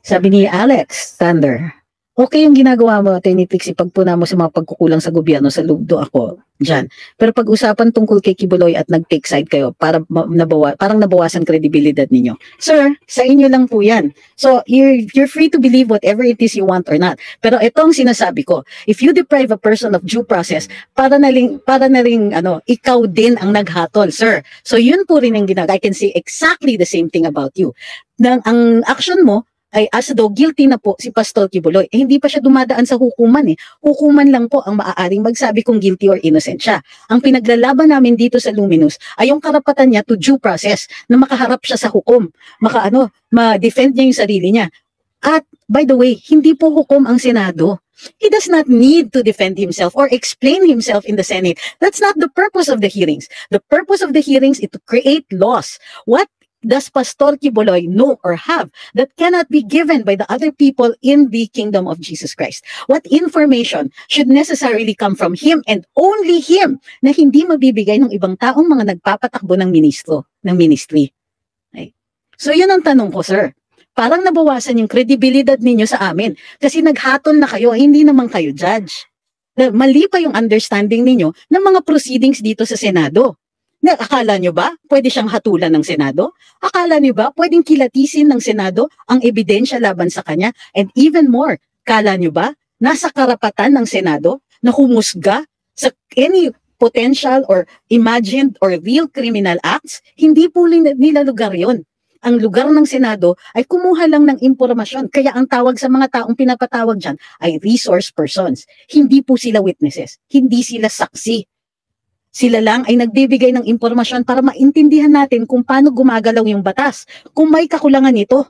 Sabi ni Alex Thunder, okay yung ginagawa mo, Atty. Trixie, pagpuna mo sa mga pagkukulang sa gobyerno, sa lugdo ako dyan. Pero pag-usapan tungkol kay Kibuloy at nag-take side kayo, parang nabawasan kredibilidad ninyo. Sir, sa inyo lang po yan. So, you're free to believe whatever it is you want or not. Pero ito ang sinasabi ko, if you deprive a person of due process, para na rin, ikaw din ang naghatol, sir. So, yun po rin ang ginagawa. I can say exactly the same thing about you. Ang action mo, ay as though guilty na po si Pastor Kibuloy. Hindi pa siya dumadaan sa hukuman eh. Hukuman lang po ang maaaring magsabi kung guilty or innocent siya. Ang pinaglalaban namin dito sa Luminous ay yung karapatan niya to due process na makaharap siya sa hukom. Ma-defend niya yung sarili niya. At by the way, hindi po hukom ang Senado. He does not need to defend himself or explain himself in the Senate. That's not the purpose of the hearings. The purpose of the hearings is to create laws. What does Pastor Kibuloy know or have that cannot be given by the other people in the kingdom of Jesus Christ? What information should necessarily come from him and only him na hindi mabibigay ng ibang taong mga nagpapatakbo ng ministry? Okay. So yun ang tanong ko, sir. Parang nabawasan yung kredibilidad ninyo sa amin kasi naghatol na kayo, hindi naman kayo judge. Mali pa yung understanding ninyo ng mga proceedings dito sa Senado. Akala nyo ba pwede siyang hatulan ng Senado? Akala nyo ba pwedeng kilatisin ng Senado ang ebidensya laban sa kanya? And even more, akala nyo ba nasa karapatan ng Senado na humusga sa any potential or imagined or real criminal acts? Hindi po nila lugar yon. Ang lugar ng Senado ay kumuha lang ng impormasyon. Kaya ang tawag sa mga taong pinapatawag dyan ay resource persons. Hindi po sila witnesses. Hindi sila saksi. Sila lang ay nagbibigay ng impormasyon para maintindihan natin kung paano gumagalaw yung batas, kung may kakulangan ito.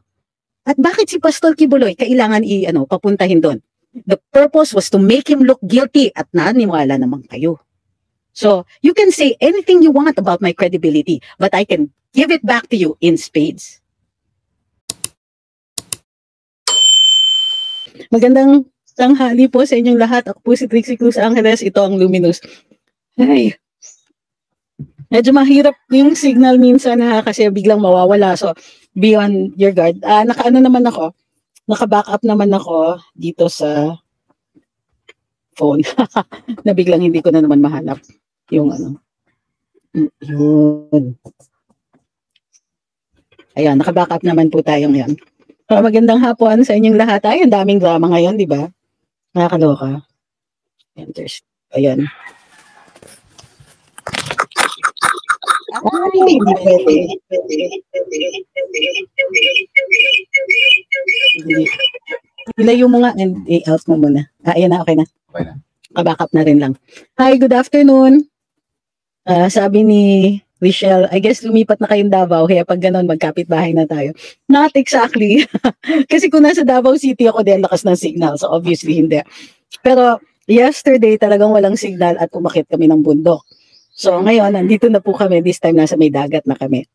At bakit si Pastor Kibuloy kailangan papuntahin doon? The purpose was to make him look guilty at naniwala naman kayo. So, you can say anything you want about my credibility, but I can give it back to you in spades. Magandang tanghali po sa inyong lahat. Ako po si Trixie Cruz Angeles. Ito ang Luminous. Ay, medyo mahirap yung signal minsan kasi biglang mawawala. So, be on your guard. Naka-backup naman ako dito sa phone. Na biglang hindi ko na naman mahanap yung Yun. Ayan, naka-backup naman po tayong yan. Magandang hapon sa inyong lahat. Ay, ang daming drama ngayon, di ba? Nakakaloka. Ayan. Ay, hindi pwede. Ilayo mo nga and out mo muna. Ayan na, okay na. Okay na. Kabackup na rin lang. Hi, good afternoon. Sabi ni Michelle, I guess lumipat na kayong Davao, kaya pag ganon, magkapit-bahay na tayo. Not exactly. Kasi kung nasa Davao City ako, dahil lakas ng signal. So obviously, hindi. Pero yesterday, talagang walang signal at umakit kami ng bundok. So ngayon, nandito na po kami. This time, nasa may dagat na kami.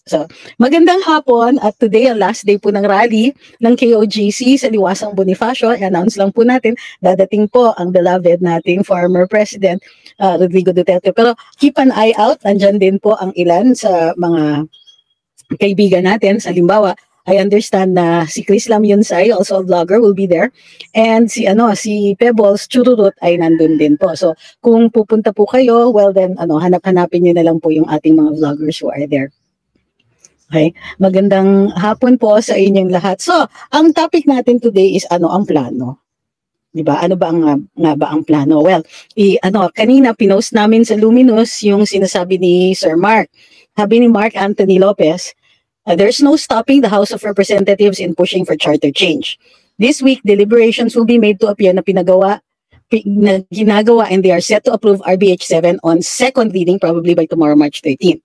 So, magandang hapon at today, ang last day po ng rally ng KOJC sa Liwasang Bonifacio. I-announce lang po natin, dadating po ang beloved nating former President Rodrigo Duterte. Pero keep an eye out, nandyan din po ang ilan sa mga kaibigan natin. Sa Limbawa, I understand na si Chris Lam Yunsay, also a vlogger, will be there. And si Pebbles Chururut ay nandun din po. So, kung pupunta po kayo, well then, hanap-hanapin nyo na lang po yung ating mga vloggers who are there. Okay, magandang hapon po sa inyong lahat. So, ang topic natin today is ang plano. 'Di ba? Ano ba ang plano? Well, kanina pinost namin sa Luminous yung sinasabi ni Sir Mark. Sabi ni Mark Anthony Lopez, there's no stopping the House of Representatives in pushing for charter change. This week, deliberations will be made to appear na ginagawa and they are set to approve RBH 7 on second reading probably by tomorrow, March 13.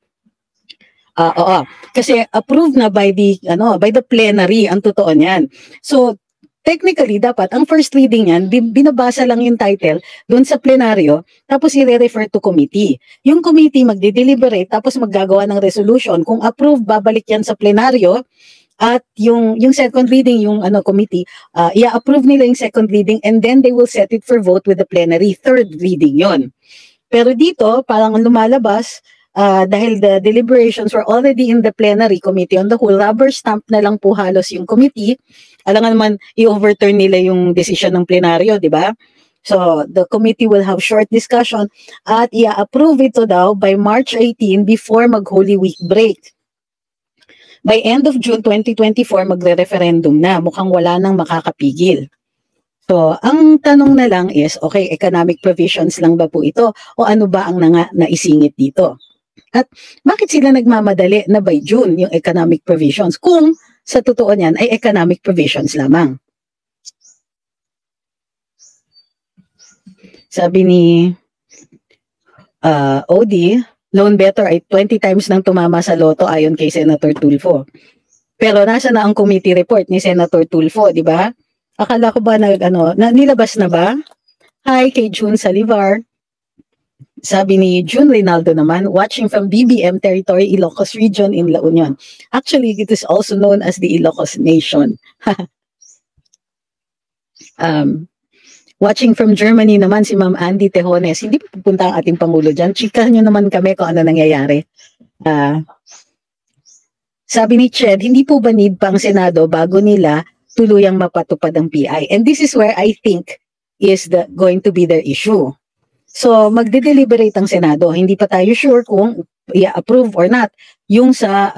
Oo. Kasi approved na by the plenary ang totoo niyan. So, technically, dapat ang first reading niyan, binabasa lang yung title doon sa plenaryo, tapos i-refer to committee. Yung committee magde-deliberate, tapos maggagawa ng resolution. Kung approved, babalik yan sa plenaryo, at yung second reading, yung committee, i-approve nila yung second reading, and then they will set it for vote with the plenary. Third reading yon. Pero dito, parang lumalabas, dahil the deliberations were already in the plenary committee on the whole, rubber stamp na lang po halos yung committee. Alam nga naman, i-overturn nila yung decision ng plenaryo, di ba? So, the committee will have short discussion at i-approve ito daw by March 18 before mag-Holy Week break. By end of June 2024, magre-referendum na. Mukhang wala nang makakapigil. So, ang tanong na lang is, okay, economic provisions lang ba po ito? O ano ba ang naisingit dito? At bakit sila nagmamadali na by June yung economic provisions? Kung sa totoo niyan ay economic provisions lamang. Sabi ni OD, loan better ay 20 times nang tumama sa loto ayon kay Senator Tulfo. Pero nasa na ang committee report ni Senator Tulfo, di ba? Akala ko ba nilabas na ba? Hi kay June Salivar. Sabi ni June Rinaldo naman, watching from BBM territory, Ilocos region in La Union. Actually, it is also known as the Ilocos Nation. Watching from Germany naman si Ma'am Andy Tejones. Hindi pa pupunta ang ating Pangulo dyan. Chika nyo naman kami kung ano nangyayari. Sabi ni Ched, hindi po ba need pa ang Senado bago nila tuluyang mapatupad ang PI? And this is where I think is going to be their issue. So, magde-deliberate ang Senado. Hindi pa tayo sure kung i-approve or not yung sa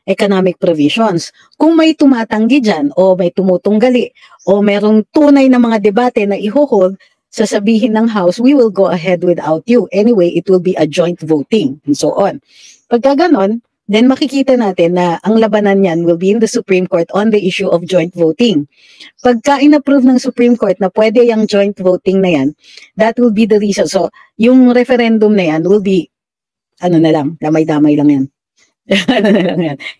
economic provisions. Kung may tumatanggi dyan o may tumutunggali o merong tunay na mga debate na ihohold, sasabihin ng House, we will go ahead without you. Anyway, it will be a joint voting and so on. Pagka ganon, then makikita natin na ang labanan niyan will be in the Supreme Court on the issue of joint voting. Pagka in-approve ng Supreme Court na pwede yung joint voting na yan, that will be the reason. So, yung referendum na yan will be, damay-damay lang yan.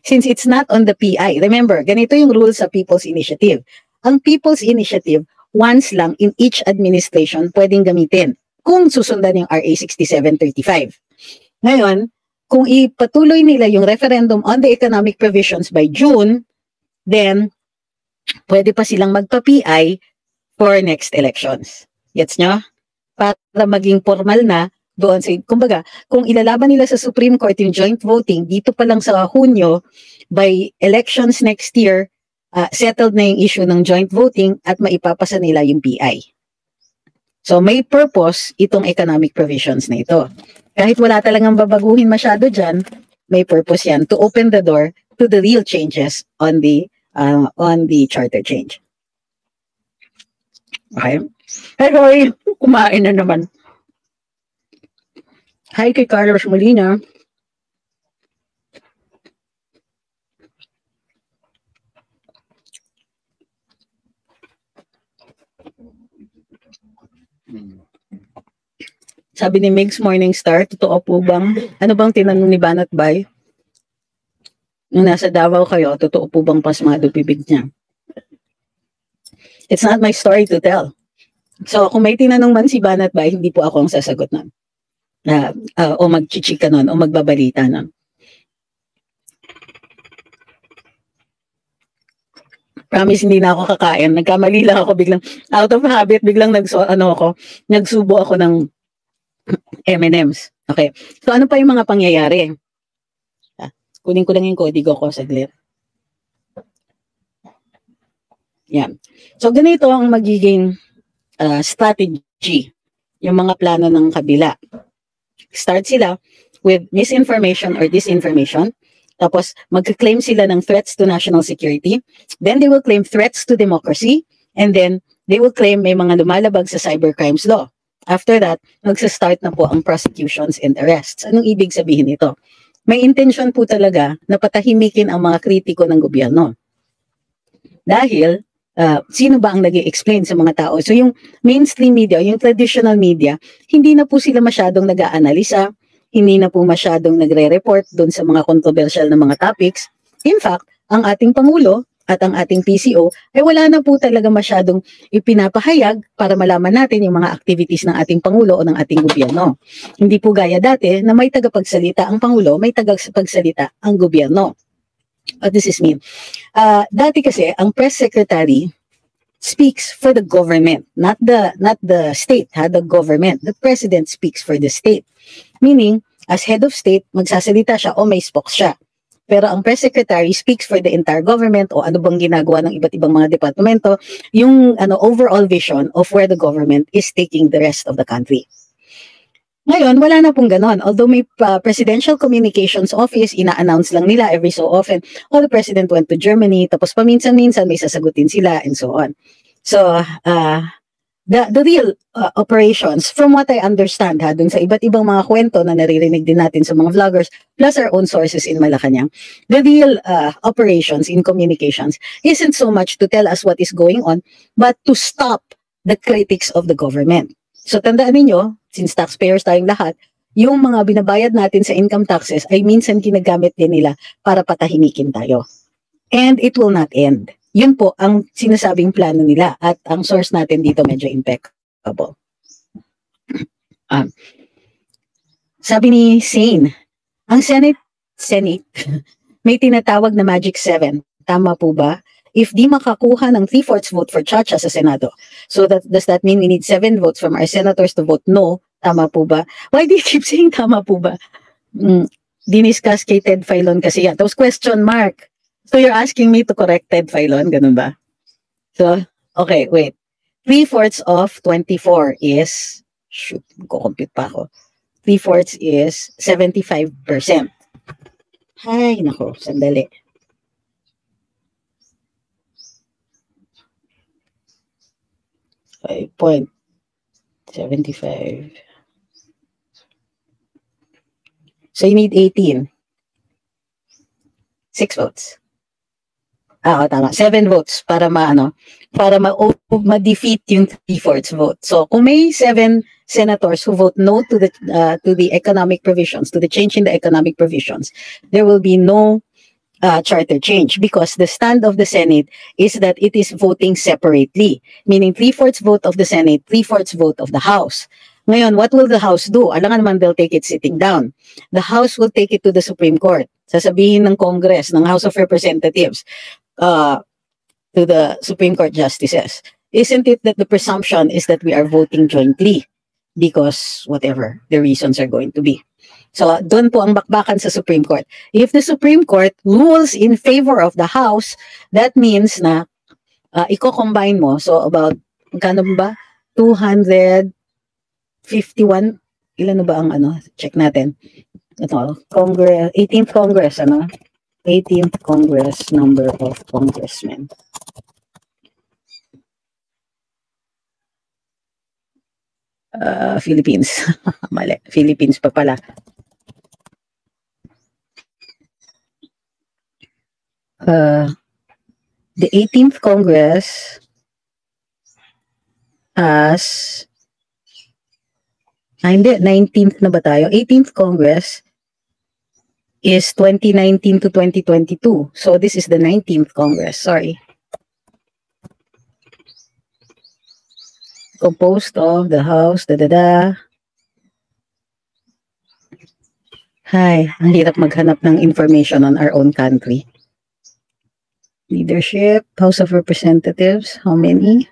Since it's not on the PI. Remember, ganito yung rules sa People's Initiative. Ang People's Initiative, once lang in each administration pwedeng gamitin kung susundan yung RA 6735. Ngayon, kung ipatuloy nila yung referendum on the economic provisions by June, then pwede pa silang magpa-PI for next elections. Gets nyo? Para maging formal na doon sa, kumbaga, kung ilalaban nila sa Supreme Court yung joint voting, dito pa lang sa Hunyo, by elections next year, settled na yung issue ng joint voting at maipapasa nila yung PI. So may purpose itong economic provisions na ito. Kahit wala talagang babaguhin masyado dyan, may purpose yan to open the door to the real changes on the charter change. Okay? Hey, Roy, kumain na naman. Hi kay Carlos Molina. Sabi ni Migs Morningstar, totoo po bang, ano bang tinanong ni Banat Bay? Nung nasa Davao kayo, totoo po bang pasmado bibig niya? It's not my story to tell. So kung may tinanong man si Banat Bay, hindi po ako ang sasagot nun. O magchichika nun, o magbabalita nun. Promise, hindi na ako kakain. Nagkamali lang ako biglang, out of habit, biglang nagsubo ako ng M&M's. Okay. So ano pa yung mga pangyayari? Kunin ko lang yung kodigo ko saglit. Yan. So ganito ang magiging strategy, yung mga plano ng kabila. Start sila with misinformation or disinformation. Tapos mag-claim sila ng threats to national security. Then they will claim threats to democracy. And then they will claim may mga lumalabag sa cybercrimes law. After that, magsa-start na po ang prosecutions and arrests. Anong ibig sabihin nito? May intention po talaga na patahimikin ang mga kritiko ng gobyerno. Dahil, sino ba ang nag-i-explain sa mga tao? So yung mainstream media, yung traditional media, hindi na po sila masyadong nag-aanalisa, hindi na po masyadong nagre-report doon sa mga controversial na mga topics. In fact, ang ating Pangulo at ang ating PCO ay wala na po talaga masyadong ipinapahayag para malaman natin yung mga activities ng ating Pangulo o ng ating gobyerno. Hindi po gaya dati na may tagapagsalita ang Pangulo, may tagapagsalita ang gobyerno. What does this mean? Dati kasi, ang press secretary speaks for the government, not the state, the government. The president speaks for the state. Meaning, As head of state, magsasalita siya o may spokes siya. Pero ang press secretary speaks for the entire government o ano bang ginagawa ng iba't ibang mga departamento, yung overall vision of where the government is taking the rest of the country. Ngayon, wala na pong ganon. Although may Presidential Communications Office, ina-announce lang nila every so often, the president went to Germany, tapos paminsan-minsan may sasagutin sila, and so on. So, the real operations, from what I understand dun sa iba't ibang mga kwento na naririnig din natin sa mga vloggers, plus our own sources in Malacanang, the real operations in communications isn't so much to tell us what is going on, but to stop the critics of the government. So tandaan ninyo, since taxpayers tayong lahat, yung mga binabayad natin sa income taxes ay minsan ginagamit din nila para patahimikin tayo. And it will not end. Yun po ang sinasabing plano nila at ang source natin dito medyo impeccable. Sabi ni Sane, ang Senate may tinatawag na Magic 7. Tama po ba? If di makakuha ng 3/4 vote for Chacha sa Senado, so does that mean we need 7 votes from our senators to vote no? Tama po ba? Why do you keep saying tama po ba? Diniscuss kay Ted Filon kasi yan. Tapos question mark. So you're asking me to correct Ted Filon, ganun ba? So, okay, wait. 3/4 of 24 is, shoot, ko-compute pa ako. 3/4 is 75%. Hay, nako, sandali. .75. So you need 18. 6 votes. Tama. 7 votes para ma-defeat yung 3/4 vote. So kung may 7 senators who vote no to the economic provisions, to the change in the economic provisions, there will be no charter change because the stand of the Senate is that it is voting separately, meaning 3/4 vote of the Senate, 3/4 vote of the House. Ngayon, what will the House do? Alangan naman they'll take it sitting down. The House will take it to the Supreme Court. Sasabihin ng Congress, ng House of Representatives, to the Supreme Court justices. Isn't it that the presumption is that we are voting jointly because whatever the reasons are going to be? So, doon po ang bakbakan sa Supreme Court. If the Supreme Court rules in favor of the House, that means na i-combine mo. So, about, magkano ba? 251, ilan na ba ang check natin. Ito, Congress, 18th Congress, 18th Congress number of congressmen. Philippines. Mali. Philippines pa pala. The 18th Congress has hindi, 19th na ba tayo? 18th Congress is 2019 to 2022. So this is the 19th Congress. Sorry. Composed of the House, Hi, ang hirap maghanap ng information on our own country. Leadership, House of Representatives, how many?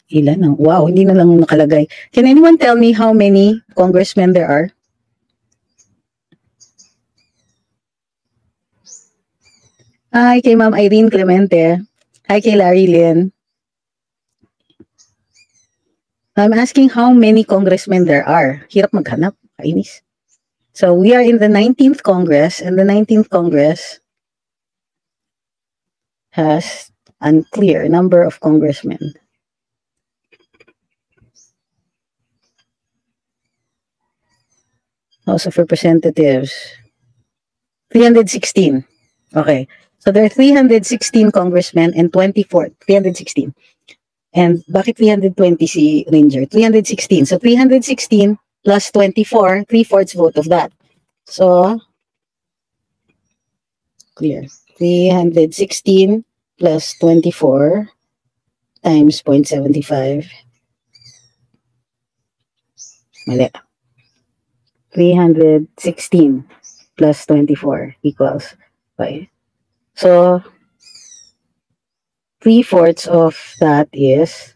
Ilan? Wow, hindi na lang nakalagay. Can anyone tell me how many congressmen there are? Hi kay Ma'am Irene Clemente. Hi kay Larry Lynn. I'm asking how many congressmen there are. Hirap maghanap. Kainis. So we are in the 19th Congress, and the 19th Congress has unclear number of congressmen. House of Representatives, 316. Okay. So there are 316 congressmen and 316. And bakit 320 si Ranger? 316. So 316 plus 24, 3/4 vote of that. So, clear. 316 plus 24 times 0.75. Mali. 316 plus 24 equals 5. So, 3/4 of that is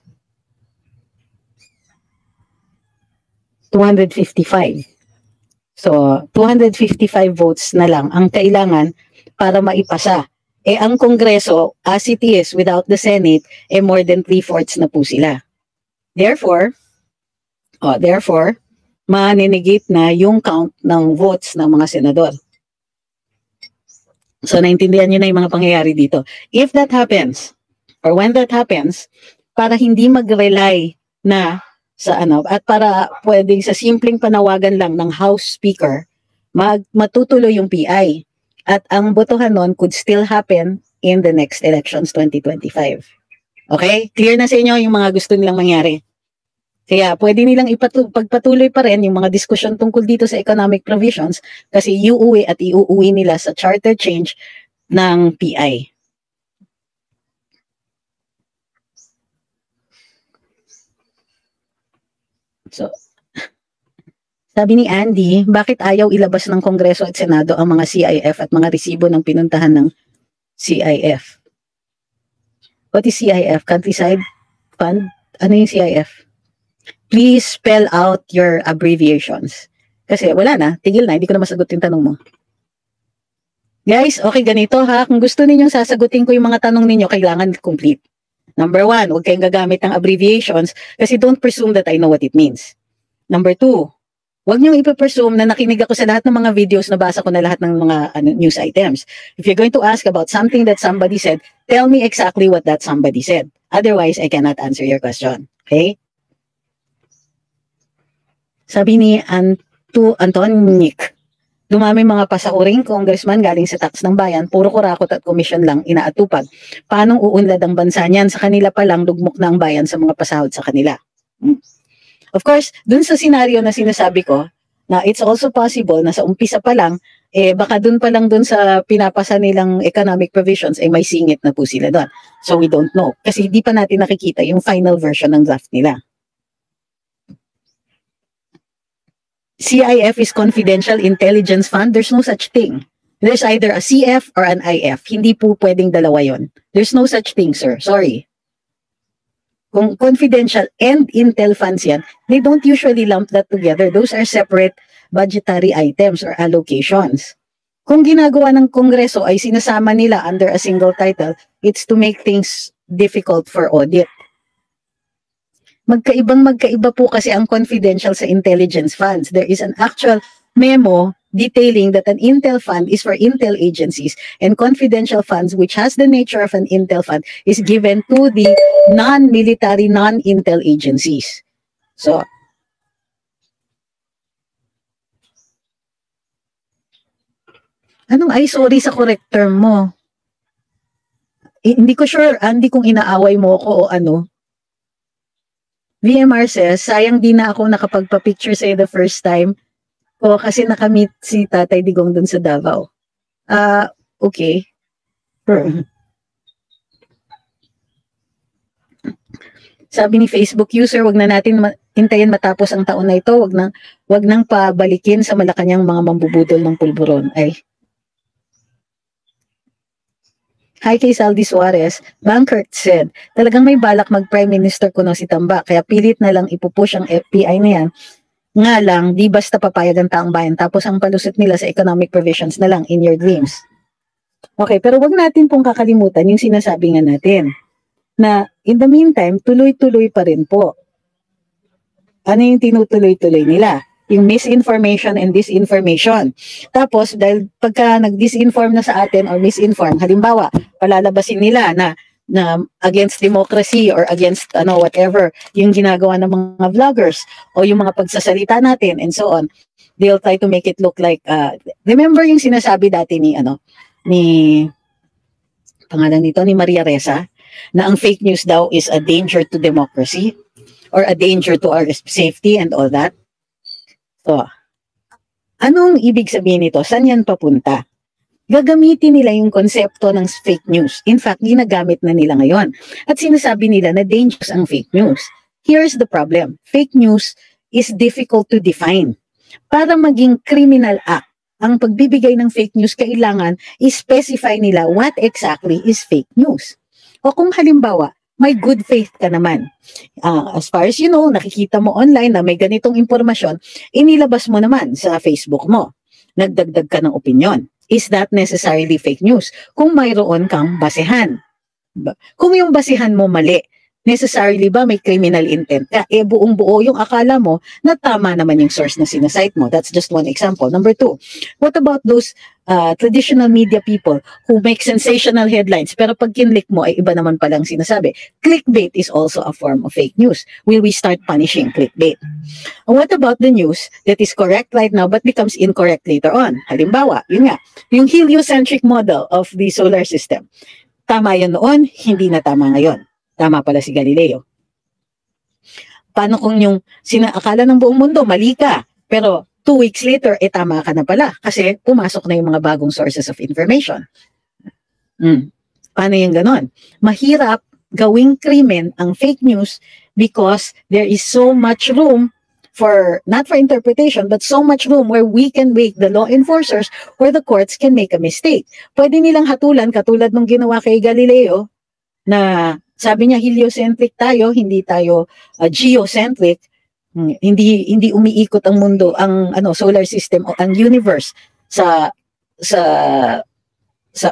255. So, 255 votes na lang ang kailangan para maipasa. Eh, ang Kongreso, as it is, without the Senate, more than 3/4 na po sila. Therefore, maninigate na yung count ng votes ng mga senador. So, naintindihan nyo na yung mga pangyayari dito. If that happens, or when that happens, para hindi mag-rely na sa at para pwedeng sa simpleng panawagan lang ng House Speaker, matutuloy yung PI. At ang botohan nun could still happen in the next elections 2025. Okay? Clear na sa inyo yung mga gusto nilang mangyari. Kaya pwede nilang pagpatuloy pa rin yung mga diskusyon tungkol dito sa economic provisions kasi iuuwi nila sa charter change ng PI. So, sabi ni Andy, bakit ayaw ilabas ng Kongreso at Senado ang mga CIF at mga resibo ng pinuntahan ng CIF? What is CIF? Countryside Fund? Ano yung CIF? Please spell out your abbreviations. Kasi wala na, tigil na, hindi ko na masagot yung tanong mo. Guys, okay, ganito ha. Kung gusto ninyong sasagutin ko yung mga tanong ninyo, kailangan complete. Number 1, huwag kayong gagamit ng abbreviations kasi don't presume that I know what it means. Number 2, huwag niyong ipapresume na nakinig ako sa lahat ng mga videos, nabasa ko na lahat ng mga news items. If you're going to ask about something that somebody said, tell me exactly what that somebody said. Otherwise, I cannot answer your question. Okay? Sabi ni Antonic, dumami mga pasauring congressman galing sa tax ng bayan, puro kurakot at komisyon lang inaatupag. Paanong uunlad ang bansa niyan? Sa kanila pa lang lugmok na ang bayan sa mga pasahod sa kanila. Of course, dun sa scenario na sinasabi ko, na it's also possible na sa umpisa pa lang, baka dun pa lang dun sa pinapasa nilang economic provisions, may singit na po sila doon. So we don't know. Kasi hindi pa natin nakikita yung final version ng draft nila. CIF is Confidential Intelligence Fund. There's no such thing. There's either a CF or an IF. Hindi po pwedeng dalawa yon. There's no such thing, sir. Sorry. Kung confidential and intel funds yan, they don't usually lump that together. Those are separate budgetary items or allocations. Kung ginagawa ng Kongreso ay sinasama nila under a single title, it's to make things difficult for audit. Magkaiba po kasi ang confidential sa intelligence funds. There is an actual memo detailing that an intel fund is for intel agencies and confidential funds, which has the nature of an intel fund, is given to the non-military, non-intel agencies. So, ay sorry sa correct term mo. Hindi ko sure, Andy, kung inaaway mo ako o ano. VMR says, sayang di na ako nakapagpa-picture sa'yo the first time ko kasi nakamit si Tatay Digong dun sa Davao. Okay. Sabi ni Facebook user, wag na natin hintayin matapos ang taon na ito, wag nang pabalikin sa Malacanang mga mambubudol ng pulburon. Hi kay Saldi Suarez, Bankert said, talagang may balak mag-Prime Minister kuno si Tamba, kaya pilit na lang ipupush ang FPI na yan. Nga lang, di basta papayag ang taong bayan, tapos ang palusot nila sa economic provisions na lang in your dreams. Okay, pero wag natin pong kakalimutan yung sinasabi nga natin, na in the meantime, tuloy-tuloy pa rin po. Ano yung tinutuloy-tuloy nila? Yung misinformation and disinformation. Tapos, dahil pagka nag-disinform na sa atin or misinform, halimbawa, palalabasin nila na against democracy or against whatever yung ginagawa ng mga vloggers o yung mga pagsasalita natin and so on, they'll try to make it look like, remember yung sinasabi dati ni pangalan nito, ni Maria Ressa, na ang fake news daw is a danger to democracy or a danger to our safety and all that. So, anong ibig sabihin nito? Saan yan papunta? Gagamitin nila yung konsepto ng fake news. In fact, ginagamit na nila ngayon. At sinasabi nila na dangerous ang fake news. Here's the problem. Fake news is difficult to define. Para maging criminal act, ang pagbibigay ng fake news, kailangan i-specify nila what exactly is fake news. O kung halimbawa, may good faith ka naman. As far as you know, nakikita mo online na may ganitong impormasyon, inilabas mo naman sa Facebook mo. Nagdagdag ka ng opinion. Is that necessarily fake news? Kung mayroon kang basehan. Kung yung basihan mo mali, necessarily ba may criminal intent ka? Buong buo yung akala mo na tama naman yung source na sinasite mo. That's just one example. Number two, what about those traditional media people who make sensational headlines pero pag kinlik mo ay iba naman palang sinasabi? Clickbait is also a form of fake news. Will we start punishing clickbait? And what about the news that is correct right now but becomes incorrect later on? Halimbawa, yun nga, yung heliocentric model of the solar system. Tama yun noon, hindi na tama ngayon. Tama pala si Galileo. Paano kung yung akala ng buong mundo, mali ka, pero 2 weeks later, tama ka na pala kasi pumasok na yung mga bagong sources of information. Paano yung ganon? Mahirap gawing krimen ang fake news because there is so much room not for interpretation, but so much room where we can make the law enforcers where the courts can make a mistake. Pwede nilang hatulan, katulad nung ginawa kay Galileo, na sabi niya heliocentric tayo, hindi tayo geocentric. Hindi umiikot ang mundo, ang solar system o ang universe sa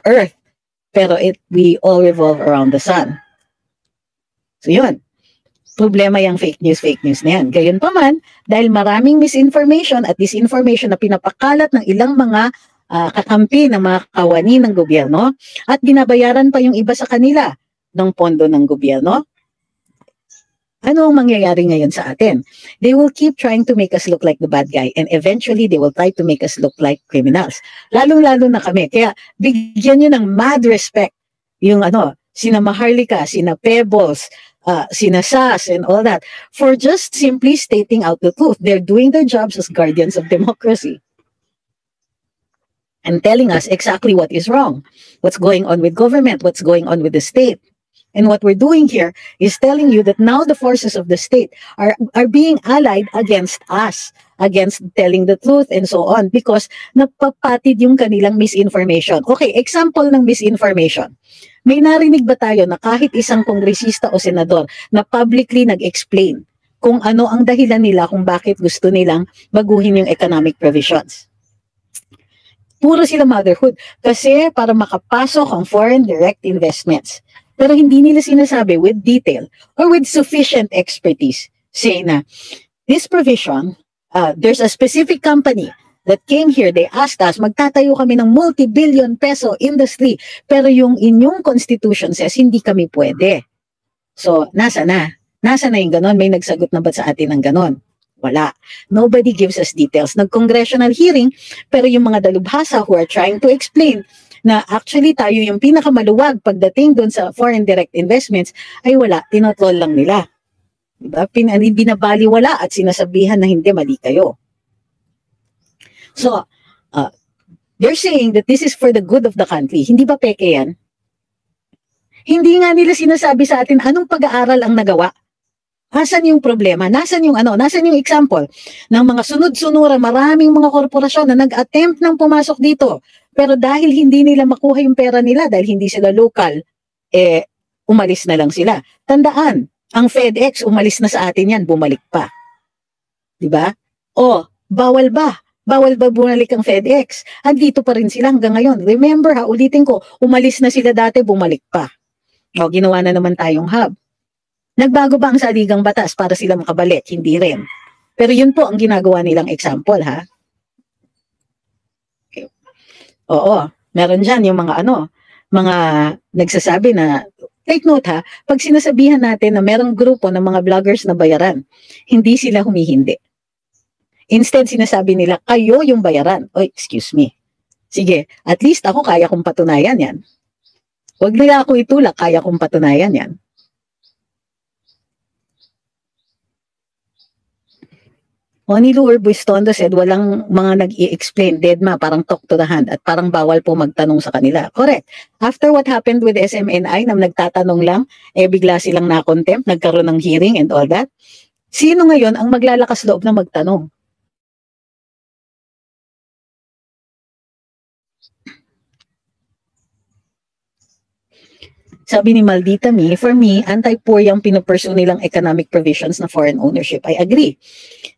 Earth, pero we all revolve around the sun. So yun. Problema yung fake news na yan. Gayon pa man, dahil maraming misinformation at disinformation na pinapakalat ng ilang mga kakampi ng mga kawani ng gobyerno at binabayaran pa yung iba sa kanila ng pondo ng gobyerno, ano ang mangyayari ngayon sa atin? They will keep trying to make us look like the bad guy and eventually they will try to make us look like criminals. Lalong-lalo na kami. Kaya bigyan nyo ng mad respect yung sina Maharlika, sina Pebbles, sina Sas and all that, for just simply stating out the truth. They're doing their jobs as guardians of democracy and telling us exactly what is wrong, what's going on with government, what's going on with the state. And what we're doing here is telling you that now the forces of the state are being allied against us, against telling the truth and so on, because napapatid yung kanilang misinformation. Okay, example ng misinformation. May narinig ba tayo na kahit isang kongresista o senador na publicly nag-explain kung ano ang dahilan nila kung bakit gusto nilang baguhin yung economic provisions? Puro sila motherhood kasi para makapasok ang foreign direct investments. Pero hindi nila sinasabi with detail or with sufficient expertise. Say na, this provision, there's a specific company that came here, they asked us, magtatayo kami ng multi-billion peso industry, pero yung inyong constitution says, hindi kami pwede. So, nasa na? Nasa na yung ganon? May nagsagot na ba sa atin ng ganon? Wala. Nobody gives us details. Nag-congressional hearing, pero yung mga dalubhasa who are trying to explain na actually tayo yung pinakamaluwag pagdating doon sa foreign direct investments, ay wala, tinotroll lang nila. Diba? Binabaliwala at sinasabihan na hindi, mali kayo. So, they're saying that this is for the good of the country. Hindi ba peke yan? Hindi nga nila sinasabi sa atin anong pag-aaral ang nagawa. Nasaan yung problema? Nasaan yung example ng mga sunod-sunura, maraming mga korporasyon na nag-attempt ng pumasok dito. Pero dahil hindi nila makuha yung pera nila, dahil hindi sila local, umalis na lang sila. Tandaan, ang FedEx, umalis na sa atin yan, bumalik pa. Diba? Bawal ba? Bawal ba bumalik ang FedEx? Andito pa rin sila hanggang ngayon. Remember ulitin ko, umalis na sila dati, bumalik pa. Ginawa na naman tayong hub. Nagbago ba ang saligang batas para sila makabalik? Hindi rin. Pero yun po ang ginagawa nilang example, ha? Okay. Oo, meron dyan yung mga mga nagsasabi na, take note ha, pag sinasabihan natin na merong grupo ng mga vloggers na bayaran, hindi sila humihindi. Instead, sinasabi nila, kayo yung bayaran. Excuse me. Sige, at least ako kaya kong patunayan yan. Huwag nila ako itulak, kaya kong patunayan yan. Onilo Urbustondo said, walang mga nag-i-explain, deadma, parang talk to the hand, at parang bawal po magtanong sa kanila. Correct. After what happened with SMNI, na nagtatanong lang, bigla silang na-contempt, nagkaroon ng hearing and all that. Sino ngayon ang maglalakas loob na magtanong? Sabi ni Maldita Me, for me, anti-poor yung pinupursue nilang economic provisions na foreign ownership. I agree.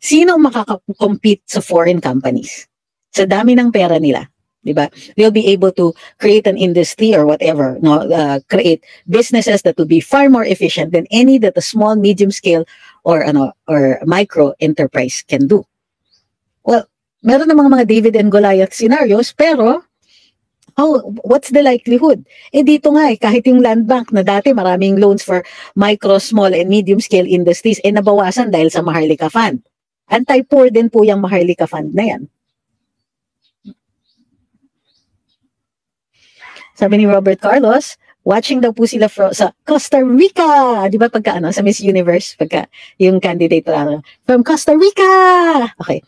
Sino ang makaka-compete sa foreign companies? Sa dami ng pera nila, di ba? They'll be able to create an industry or whatever, no, create businesses that will be far more efficient than any that a small, medium scale or micro enterprise can do. Well, meron namang mga David and Goliath scenarios, pero what's the likelihood? Dito nga kahit yung land bank na dati maraming loans for micro, small, and medium scale industries, nabawasan dahil sa Maharlika Fund. Anti-poor din po yung Maharlika Fund na yan. Sabi ni Robert Carlos, watching daw po sila sa Costa Rica. Di ba pagka sa Miss Universe, pagka yung candidate from Costa Rica. Okay.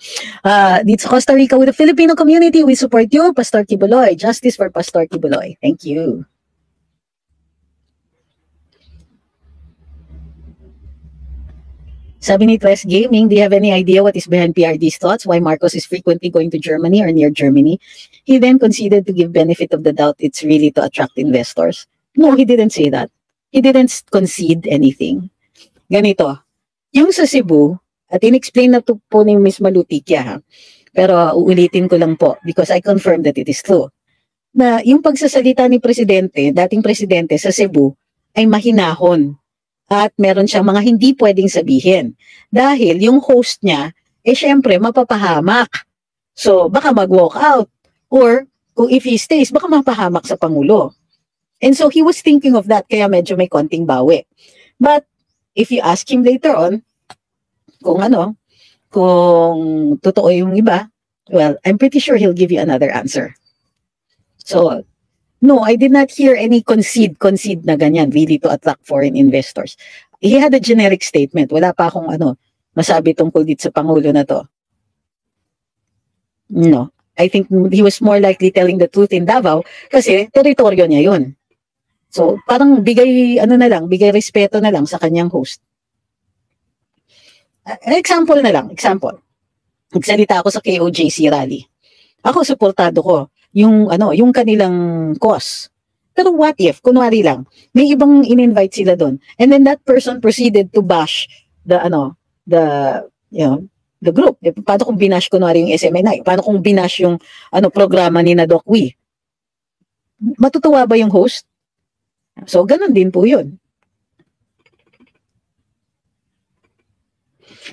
Dito sa Costa Rica with the Filipino community, we support you, Pastor Kibuloy. Justice for Pastor Kibuloy. Thank you. Sabi ni Tres Gaming, do you have any idea what is behind PRD's thoughts? Why Marcos is frequently going to Germany or near Germany? He then conceded to give benefit of the doubt it's really to attract investors. No, he didn't say that. He didn't concede anything. Ganito, yung sa Cebu, at in-explain na to po ni Ms. Malutikia, ha? Pero uulitin ko lang po because I confirm that it is true. Na yung pagsasalita ni Presidente, dating Presidente sa Cebu, ay mahinahon. At meron siyang mga hindi pwedeng sabihin. Dahil yung host niya, syempre, mapapahamak. So, baka mag-walk out. Or, kung if he stays, baka mapahamak sa Pangulo. And so, he was thinking of that, kaya medyo may konting bawi. But, if you ask him later on, kung totoo yung iba, well, I'm pretty sure he'll give you another answer. So, no, I did not hear any concede na ganyan, really to attract foreign investors. He had a generic statement. Wala pa akong masabi tungkol dito sa Pangulo na to. No, I think he was more likely telling the truth in Davao kasi teritoryo niya yun. So, parang bigay respeto na lang sa kanyang host. Example na lang, Nagsalita ako sa KOJC rally. Ako, suportado ko yung kanilang cause. Pero what if, kunwari lang, may ibang in-invite sila doon, and then that person proceeded to bash the group. Paano kung binash kunwari yung SMNI? Paano kung binash yung programa ni na Doc Wee? Matutuwa ba yung host? So, ganun din po yun.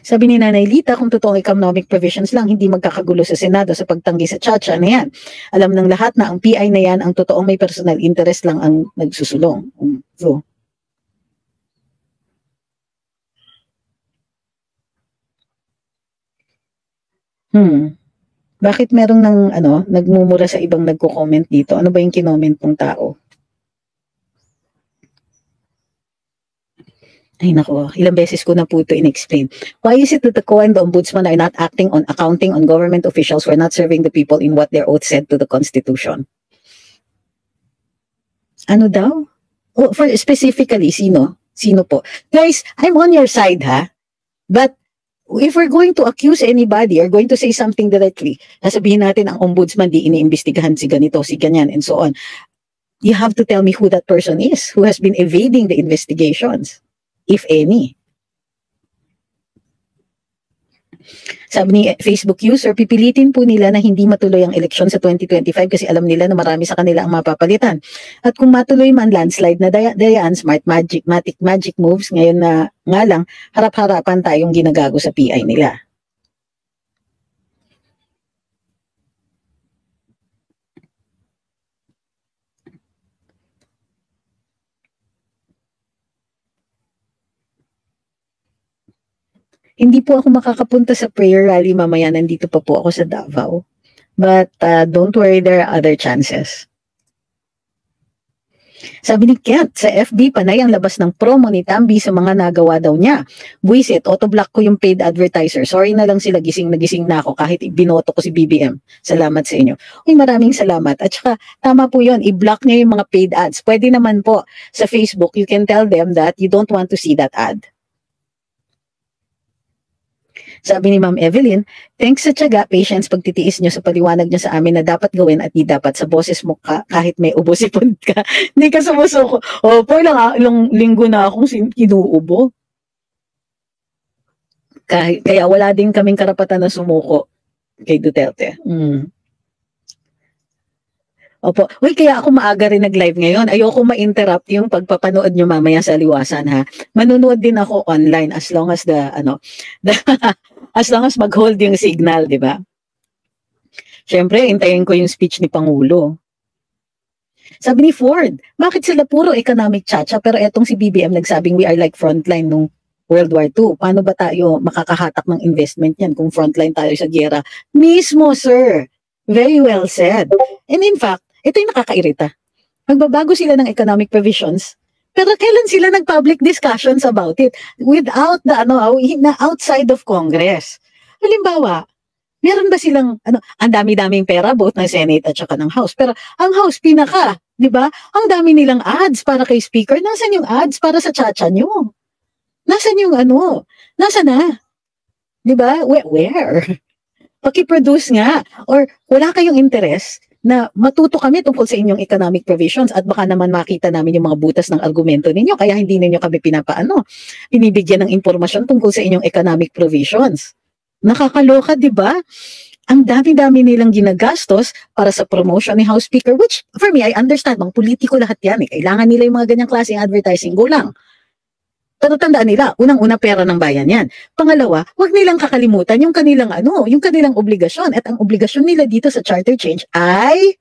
Sabi ni Nanay Lita, kung totoong economic provisions lang, hindi magkakagulo sa Senado sa pagtanggi sa Chacha na yan. Alam ng lahat na ang PI na yan, ang totoong may personal interest lang ang nagsusulong. So, bakit merong nagmumura sa ibang nagko-comment dito? Ano ba yung kinoment ng tao? Ay nako, ilang beses ko na po ito in-explain. Why is it that the COA and the Ombudsman are not acting on accounting on government officials who are not serving the people in what their oath said to the Constitution? Ano daw? For specifically, sino? Sino po? Guys, I'm on your side, ha? But if we're going to accuse anybody or going to say something directly, sasabihin natin ang Ombudsman di iniimbestigahan si ganito, si ganyan, and so on. You have to tell me who that person is, who has been evading the investigations. If any. Sabi ni Facebook user, pipilitin po nila na hindi matuloy ang eleksyon sa 2025 kasi alam nila na marami sa kanila ang mapapalitan. At kung matuloy man landslide na dayaan, smart magic moves, ngayon na nga lang, harap-harapan tayong ginagago sa PI nila. Hindi po ako makakapunta sa prayer rally mamaya, nandito pa po ako sa Davao. But don't worry, there are other chances. Sabi ni Kent, sa FB panay ang labas ng promo ni Tambi sa mga nagawa daw niya. Buisit, auto-block ko yung paid advertiser. Sorry na lang sila, gising na ako kahit binoto ko si BBM. Salamat sa inyo. Uy, maraming salamat. At saka, tama po yun, i-block niya yung mga paid ads. Pwede naman po sa Facebook, you can tell them that you don't want to see that ad. Sabi ni Ma'am Evelyn, thanks sa tiyaga, patience, pagtitiis nyo sa paliwanag nyo sa amin na dapat gawin at di dapat sa boses mo kahit may ubo-sipon ka. Hindi ka sumusuko. Opo, ilang linggo na akong kinuubo. Kaya wala din kaming karapatan na sumuko kay Duterte. Opo. Uy, kaya ako maaga rin nag-live ngayon. Ayoko ma-interrupt yung pagpapanood nyo mamaya sa liwasan, ha. Manunood din ako online as long as as long as mag-hold yung signal, di ba? Siyempre, hintayin ko yung speech ni Pangulo. Sabi ni Ford, bakit sila puro economic chacha pero etong si BBM nagsabing we are like frontline nung World War II. Paano ba tayo makakahatak ng investment yan kung frontline tayo sa giyera? Mismo, sir. Very well said. And in fact, ito yung nakakairita. Magbabago sila ng economic provisions, pero kailan sila nag-public discussions about it without outside of Congress? Halimbawa, meron ba silang, ang dami-daming pera, both ng Senate at saka ng House, pero ang House, di ba? Ang dami nilang ads para kay Speaker. Nasaan yung ads para sa chacha nyo? Nasaan yung Nasaan na? Di ba? Where? Paki-produce nga. Or wala kayong interest na matuto kami tungkol sa inyong economic provisions at baka naman makita namin yung mga butas ng argumento ninyo kaya hindi ninyo kami binibigyan ng impormasyon tungkol sa inyong economic provisions. Nakakaloka, di ba? Ang dami-dami nilang ginagastos para sa promotion ni House Speaker, which for me, I understand, mga politiko lahat yan. Kailangan nila yung mga ganyang klaseng advertising. Go lang. Pero tandaan nila, unang-una pera ng bayan yan. Pangalawa, huwag nilang kakalimutan yung kanilang obligasyon. At ang obligasyon nila dito sa charter change ay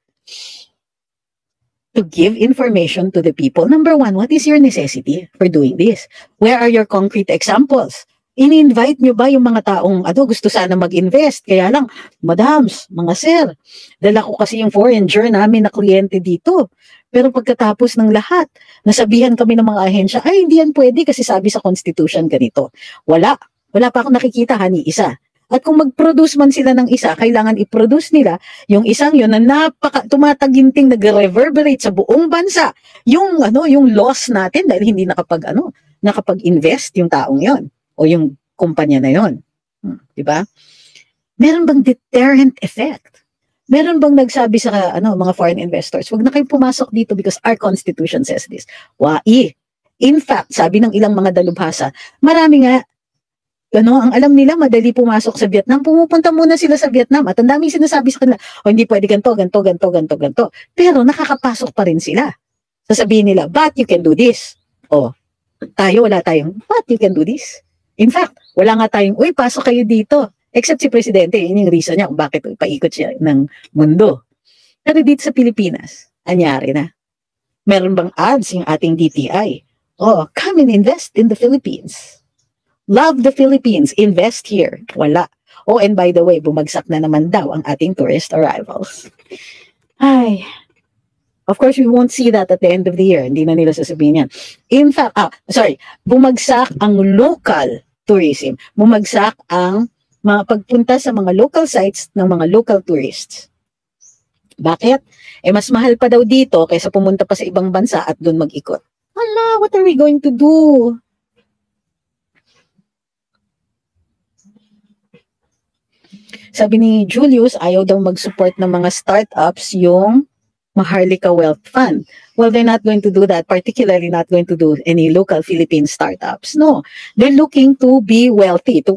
to give information to the people. Number one, what is your necessity for doing this? Where are your concrete examples? In-invite nyo ba yung mga taong gusto sana mag-invest? Kaya lang, madams, mga sir, dala ko kasi yung foreigner namin na kliyente dito. Pero pagkatapos ng lahat, nasabihan kami ng mga ahensya, ay hindi yan pwede kasi sabi sa Constitution ganito. Wala pa akong nakikita ni isa. At kung mag-produce man sila ng isa, kailangan i-produce nila yung isang yun na tumataginting nag-reverberate sa buong bansa. Yung loss natin dahil hindi nakapag-invest yung taong yon o yung kumpanya na yon. Di ba? Meron bang deterrent effect? Meron bang nagsabi sa mga foreign investors, wag na kayong pumasok dito because our constitution says this? In fact, sabi ng ilang mga dalubhasa, marami nga, ang alam nila, madali pumasok sa Vietnam, pumupunta muna sila sa Vietnam at ang daming sinasabi sa kanila, hindi pwede ganito. Pero nakakapasok pa rin sila. Sasabihin nila, but you can do this. Wala tayong, but you can do this. In fact, wala nga tayong, pasok kayo dito. Except si Presidente, yun yung reason niya kung bakit paikot siya ng mundo. Pero dito sa Pilipinas, anyari na. Meron bang ads yung ating DTI? Come and invest in the Philippines. Love the Philippines, invest here. Wala. And by the way, bumagsak na naman daw ang ating tourist arrivals. Of course, we won't see that at the end of the year. Hindi na nila sasabihin yan. In fact, bumagsak ang local tourism. Bumagsak ang mga pagpunta sa mga local sites ng mga local tourists. Bakit? Mas mahal pa daw dito kaysa pumunta pa sa ibang bansa at doon mag-ikot. What are we going to do? Sabi ni Julius, ayaw daw mag-support ng mga startups yung Maharlika Wealth Fund. Well, they're not going to do that, particularly not going to do any local Philippine startups. No, they're looking to be wealthy, to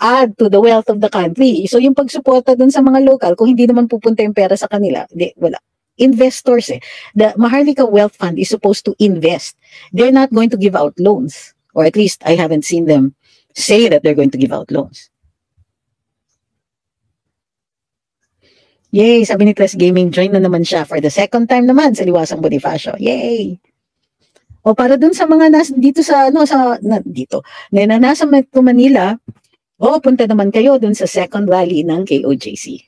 add to the wealth of the country. So yung pagsuporta dun sa mga local, kung hindi naman pupunta yung pera sa kanila, wala. Investors The Maharlika Wealth Fund is supposed to invest. They're not going to give out loans. Or at least I haven't seen them say that they're going to give out loans. Yay! Sabi ni Tres Gaming, join na naman siya for the second time naman sa Liwasang Bonifacio. Yay! Para dun sa mga dito na nasa Metro Manila, punta naman kayo dun sa second rally ng KOJC.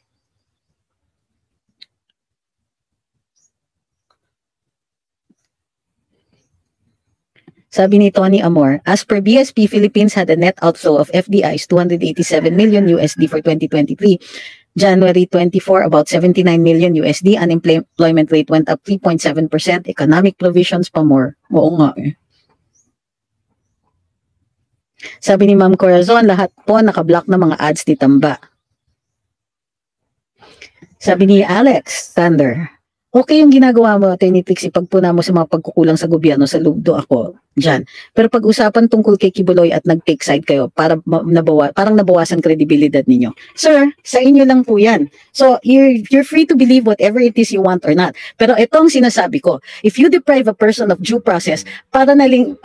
Sabi ni Tony Amor, as per BSP, Philippines had a net outflow of FDIs $287 million for 2023. January 24, about 79 million USD. Unemployment rate went up 3.7%. Economic provisions pa more. Oo nga Sabi ni Ma'am Corazon, lahat po nakablock na mga ads ni Tamba. Sabi ni Alex Thunder, okay yung ginagawa mo, Atty. Trixie, pagpuna mo sa mga pagkukulang sa gobyerno, sa lugdo ako dyan. Pero pag-usapan tungkol kay Kibuloy at nag-take side kayo, parang nabawasan kredibilidad ninyo. Sir, sa inyo lang po yan. So, you're free to believe whatever it is you want or not. Pero ito ang sinasabi ko, if you deprive a person of due process, para na rin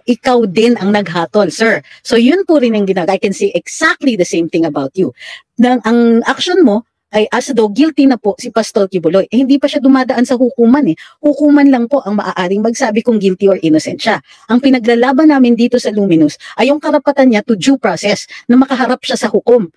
ikaw din ang naghatol, sir. So, yun po rin ang ginagawa. I can say exactly the same thing about you. Ang action mo, ay as though guilty na po si Pastor Kibuloy. Hindi pa siya dumadaan sa hukuman eh. Hukuman lang po ang maaaring magsabi kung guilty or innocent siya. Ang pinaglalaban namin dito sa Luminous ay yung karapatan niya to due process na makaharap siya sa hukom.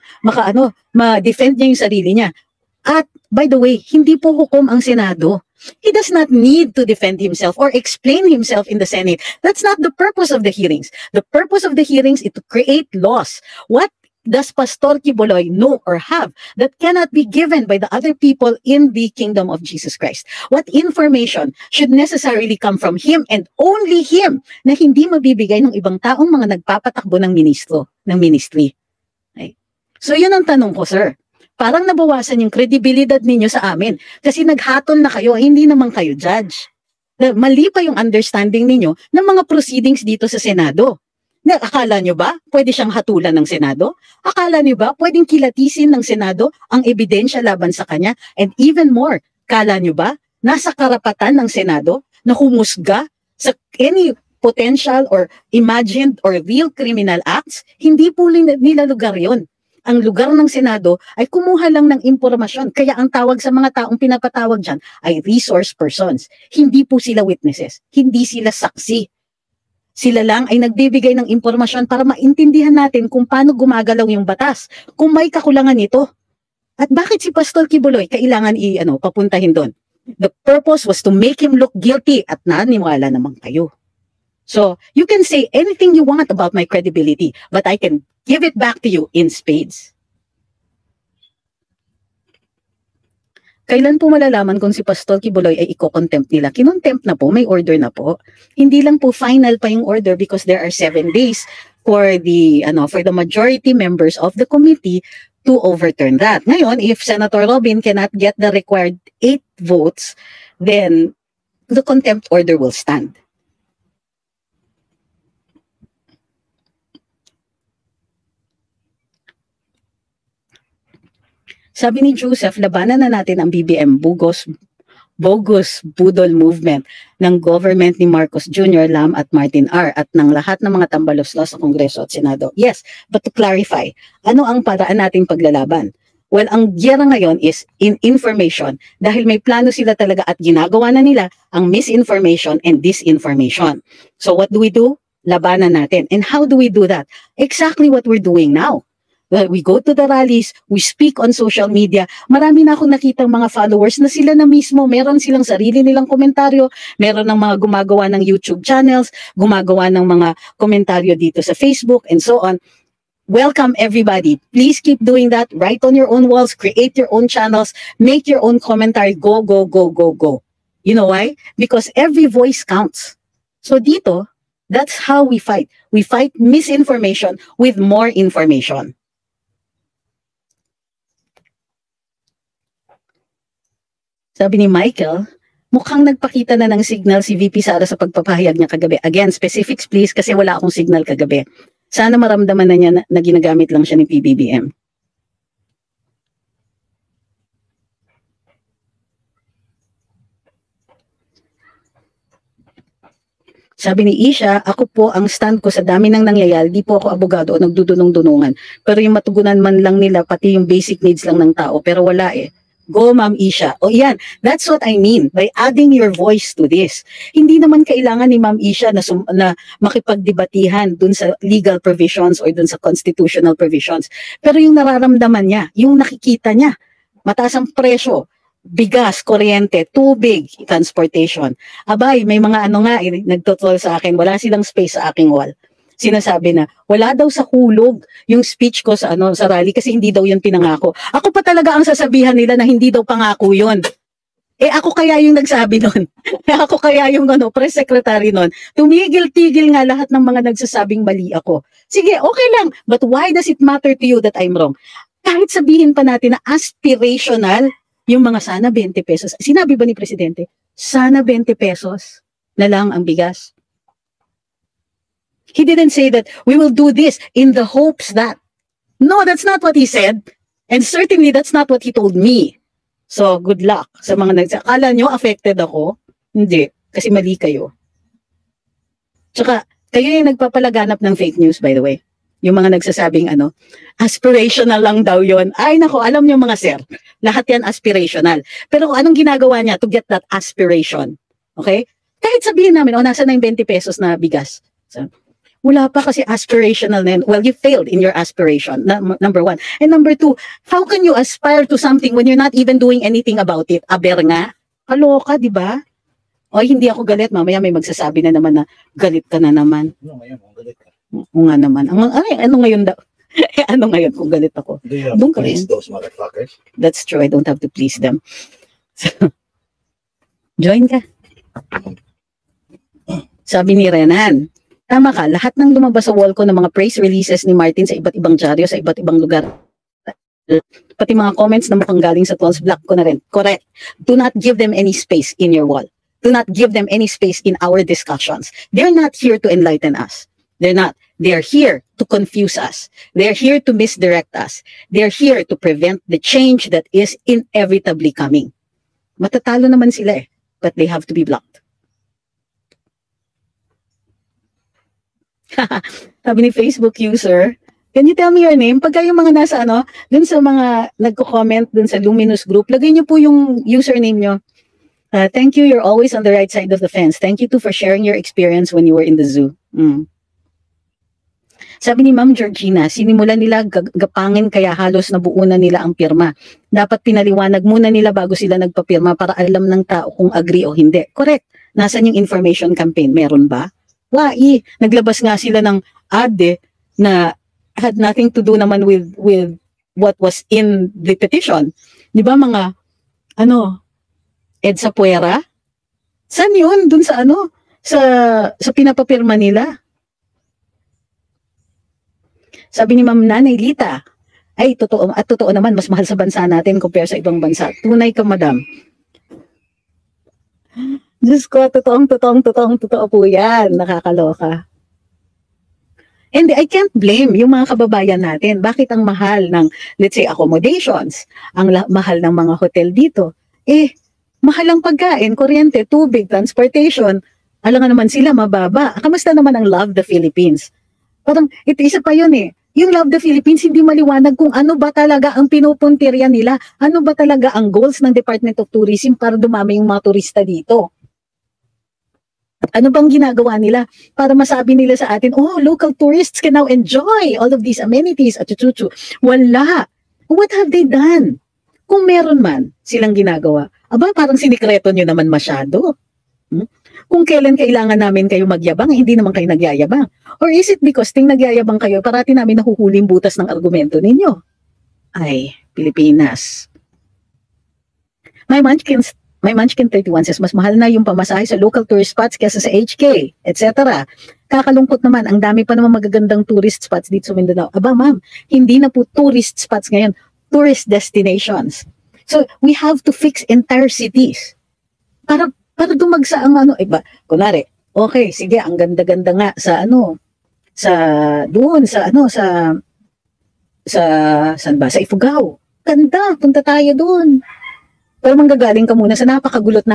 Ma-defend niya yung sarili niya. At by the way, hindi po hukom ang Senado. He does not need to defend himself or explain himself in the Senate. That's not the purpose of the hearings. The purpose of the hearings is to create laws. What does Pastor Kibuloy know or have that cannot be given by the other people in the kingdom of Jesus Christ? What information should necessarily come from him and only him na hindi mabibigay ng ibang taong mga nagpapatakbo ng ministry? Okay. So yun ang tanong ko, sir. Parang nabawasan yung kredibilidad ninyo sa amin kasi naghatol na kayo, hindi naman kayo judge. Mali pa yung understanding ninyo ng mga proceedings dito sa Senado. Akala nyo ba pwede siyang hatulan ng Senado? Akala nyo ba pwedeng kilatisin ng Senado ang ebidensya laban sa kanya? And even more, akala nyo ba nasa karapatan ng Senado na humusga sa any potential or imagined or real criminal acts? Hindi po nila lugar yon. Ang lugar ng Senado ay kumuha lang ng impormasyon. Kaya ang tawag sa mga taong pinapatawag dyan ay resource persons. Hindi po sila witnesses. Hindi sila saksi. Sila lang ay nagbibigay ng impormasyon para maintindihan natin kung paano gumagalaw yung batas, kung may kakulangan nito. At bakit si Pastor Kibuloy kailangan papuntahin doon? The purpose was to make him look guilty at naniwala naman kayo. So, you can say anything you want about my credibility, but I can give it back to you in spades. Kailan po malalaman kung si Pastor Kibuloy ay iko-contempt nila? Kinontempt na po, may order na po. Hindi lang po final pa yung order because there are 7 days for the majority members of the committee to overturn that. Ngayon, if Senator Robin cannot get the required 8 votes, then the contempt order will stand. Sabi ni Joseph, labanan na natin ang BBM, bogus budol movement ng government ni Marcos Jr., Lam at Martin R. at ng lahat ng mga tambalos-los sa Kongreso at Senado. Yes, but to clarify, ano ang paraan nating paglalaban? Well, ang giyera ngayon is in information dahil may plano sila talaga at ginagawa na nila ang misinformation and disinformation. So what do? Labanan natin. And how do we do that? Exactly what we're doing now. Well, we go to the rallies, we speak on social media. Marami na akong nakitang mga followers na sila na mismo, meron silang sarili nilang komentaryo, meron ng mga gumagawa ng YouTube channels, gumagawa ng mga komentaryo dito sa Facebook and so on. Welcome everybody. Please keep doing that. Write on your own walls, create your own channels, make your own commentary. Go, go, go, go, go. You know why? Because every voice counts. So dito, that's how we fight. We fight misinformation with more information. Sabi ni Michael, mukhang nagpakita na ng signal si VP Sara sa pagpapahayag niya kagabi. Again, specifics please kasi wala akong signal kagabi. Sana maramdaman na niya na ginagamit lang siya ni PBBM. Sabi ni Isha, ako po ang stand ko sa dami ng nangyayari, di po ako abogado o nagdudunong-dunungan. Pero yung matugunan man lang nila, pati yung basic needs lang ng tao, pero wala eh. Go, Ma'am Isha. O yan, that's what I mean by adding your voice to this. Hindi naman kailangan ni Ma'am Isha na makipagdebatihan dun sa legal provisions or dun sa constitutional provisions. Pero yung nararamdaman niya, yung nakikita niya, mataas ang presyo, bigas, kuryente, tubig, transportation. Abay, may mga nagtotol sa akin, wala silang space sa aking wall. Sinasabi na wala daw sa hulog yung speech ko sa sa rally kasi hindi daw yun pinangako. Ako pa talaga ang sasabihan nila na hindi daw pangako yun. Eh ako kaya yung nagsabi nun. Ako kaya yung press secretary nun. Tumigil-tigil nga lahat ng mga nagsasabing mali ako. Sige, okay lang. But why does it matter to you that I'm wrong? Kahit sabihin pa natin na aspirational, yung mga sana 20 pesos. Sinabi ba ni Presidente, sana 20 pesos na lang ang bigas? He didn't say that we will do this in the hopes that. No, that's not what he said. And certainly that's not what he told me. So, good luck sa mga akala nyo affected ako? Hindi, kasi mali kayo. Tsaka, kayo yung nagpapalaganap ng fake news, by the way. Yung mga nagsasabing aspirational lang daw yon. Ay nako, alam nyo mga sir, lahat yan aspirational. Pero anong ginagawa niya to get that aspiration? Okay? Kahit sabihin namin, nasa na yung 20 pesos na bigas. So, wala pa kasi aspirational na yun. Well, you failed in your aspiration, number one. And number two, how can you aspire to something when you're not even doing anything about it? Aber nga, kaloka, di ba? O hindi ako galit, mamaya may magsasabi na naman na galit ka na naman. Ano ngayon, galit ka? Oo nga naman. Ano ngayon daw? Ano ngayon kung galit ako? Do you have to please those motherfuckers? That's true, I don't have to please them. So, join ka. Sabi ni Renan, tama ka, lahat ng lumabas sa wall ko ng mga praise releases ni Martin sa iba't ibang dyaryo, sa iba't ibang lugar. Pati mga comments na mukhang galing sa Tolls Block ko na rin. Correct. Do not give them any space in your wall. Do not give them any space in our discussions. They're not here to enlighten us. They're not. They're here to confuse us. They're here to misdirect us. They're here to prevent the change that is inevitably coming. Matatalo naman sila but they have to be blocked. Sabi ni Facebook user, can you tell me your name? Pagka yung mga nasa dun sa mga nagko-comment dun sa Luminous group, lagay niyo po yung username nyo. Thank you, you're always on the right side of the fence. Thank you too for sharing your experience when you were in the zoo. Sabi ni Ma'am Georgina, sinimulan nila gapangin kaya halos nabuo na nila ang pirma. Dapat pinaliwanag muna nila bago sila nagpapirma para alam ng tao kung agree o hindi. Correct. Nasaan yung information campaign? Meron ba? Naglabas nga sila ng ad na had nothing to do naman with what was in the petition. Di ba mga EDSA Puera? Saan yun? Dun sa sa pinapapirma nila. Sabi ni Ma'am Nanay Lita, ay totoo at totoo naman, mas mahal sa bansa natin compare sa ibang bansa. Tunay ka, madam. Diyos ko, totoo po yan. Nakakaloka. And I can't blame yung mga kababayan natin. Bakit ang mahal ng, let's say, accommodations? Ang mahal ng mga hotel dito? Mahal ang pagkain, kuryente, tubig, transportation. Alam nga naman sila, mababa. Kamusta naman ang Love the Philippines? Parang, isa pa yun Yung Love the Philippines, hindi maliwanag kung ano ba talaga ang pinupuntirya nila. Ano ba talaga ang goals ng Department of Tourism para dumami yung mga turista dito? Ano bang ginagawa nila para masabi nila sa atin, local tourists can now enjoy all of these amenities at chuchu. Wala. What have they done? Kung meron man silang ginagawa, parang sinikreto nyo naman masyado. Kung kailan kailangan namin kayo magyabang, hindi naman kayo nagyayabang. Or is it because nagyayabang kayo, parati namin nahuhuling butas ng argumento ninyo? Ay, Pilipinas. My Munchkin 31 says, mas mahal na yung pamasahe sa local tourist spots kaysa sa HK, etc. Kakalungkot naman, ang dami pa naman magagandang tourist spots dito sa Mindanao. Ma'am, hindi na po tourist spots ngayon, tourist destinations. So, we have to fix entire cities. Para dumagsa ang kunwari, okay, sige, ang ganda-ganda nga sa saan ba? Sa Ifugao. Ganda, punta tayo doon. Pero manggagaling ka muna sa napakagulot,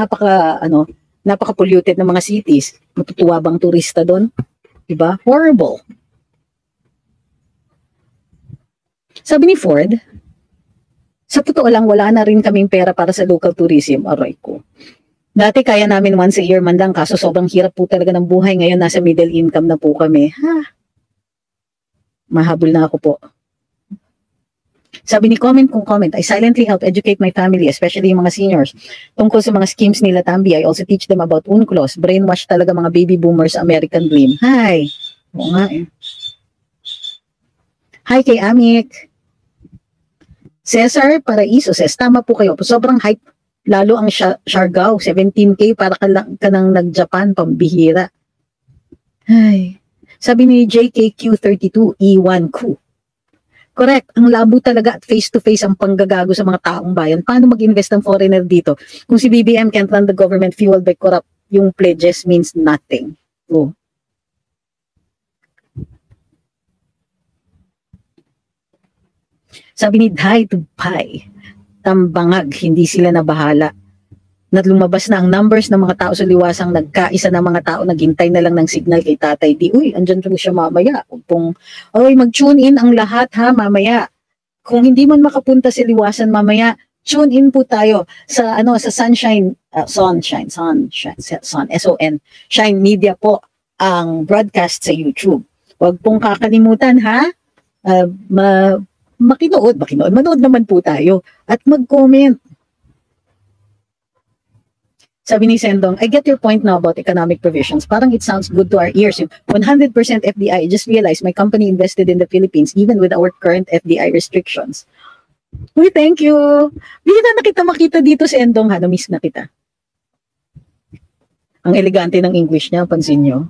napaka-polluted na mga cities. Matutuwa bang turista doon? Diba? Horrible. Sabi ni Ford, sa totoo lang, wala na rin kaming pera para sa local tourism. Aray ko. Dati kaya namin once a year man lang, kaso sobrang hirap po talaga ng buhay. Ngayon nasa middle income na po kami. Mahabol na ako po. Sabi ni comment, I silently help educate my family, especially yung mga seniors, tungkol sa mga schemes nila Tambi. I also teach them about UNCLOS. Brainwash talaga mga baby boomers American dream. Hi! Oo nga Hi kay Amik. Cesar Paraiso says, tama po kayo. Sobrang hype Lalo ang Siargao, 17K para ka nang nag-Japan, pambihira. Ay, sabi ni JKQ32, E1 Ku. Correct, ang labo talaga at face-to-face ang panggagago sa mga taong bayan. Paano mag-invest ang foreigner dito? Kung si BBM can't run the government fueled by corrupt, yung pledges means nothing. Oh. Sabi ni Dai to Pai, tambangag, hindi sila nabahala. Na lumabas na ang numbers ng mga tao sa liwasang nagkaisa na mga tao, naghintay na lang ng signal kay Tatay Di. Uy, andyan po siya mamaya. Oy, mag-tune in ang lahat ha, mamaya. Kung hindi man makapunta sa liwasan mamaya, tune in po tayo sa sa Sunshine, Sun, S-O-N, Shine Media po ang broadcast sa YouTube. Huwag pong kakalimutan ha, manood naman po tayo at mag-comment. Sabi ni Sendong, I get your point now about economic provisions. Parang it sounds good to our ears. 100% FDI. I just realized my company invested in the Philippines even with our current FDI restrictions. Uy, thank you. Bihira na kita makita dito, Sendong, ha? Na-miss na kita. Ang elegante ng English niya, pansin nyo.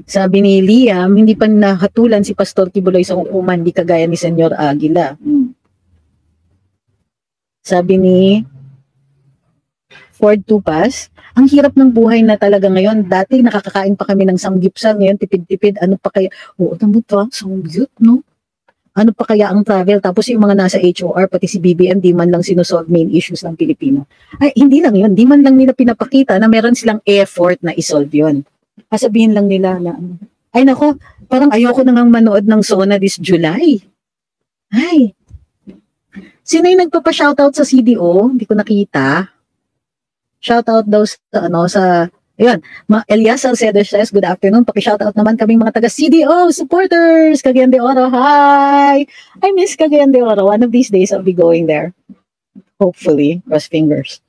Sabi ni Liam, hindi pa nahatulan si Pastor Kibuloy sa hukuman, hindi kagaya ni Senyor Aguila. Sabi ni Ford Tupas, ang hirap ng buhay na talaga ngayon. Dati nakakakain pa kami ng samgyupsal, ngayon tipid-tipid. Ano pa kaya? Oo, tamot pa, samgyup, no? Ano pa kaya ang travel? Tapos yung mga nasa HOR, pati si BBM, di man lang sinusolve main issues ng Pilipino. Ay, hindi lang yun. Di man lang nila pinapakita na meron silang effort na isolve yun. Sabihin lang nila na, ay nako, parang ayoko na ngang manood ng SONA this July. Ay, sino yung nagpapa-shoutout sa CDO? Hindi ko nakita. Shoutout daw sa ayun, Elias Salcedo says, good afternoon. Paki-shoutout naman kaming mga taga-CDO supporters. Cagayan de Oro, hi! I miss Cagayan de Oro. One of these days, I'll be going there. Hopefully, cross fingers.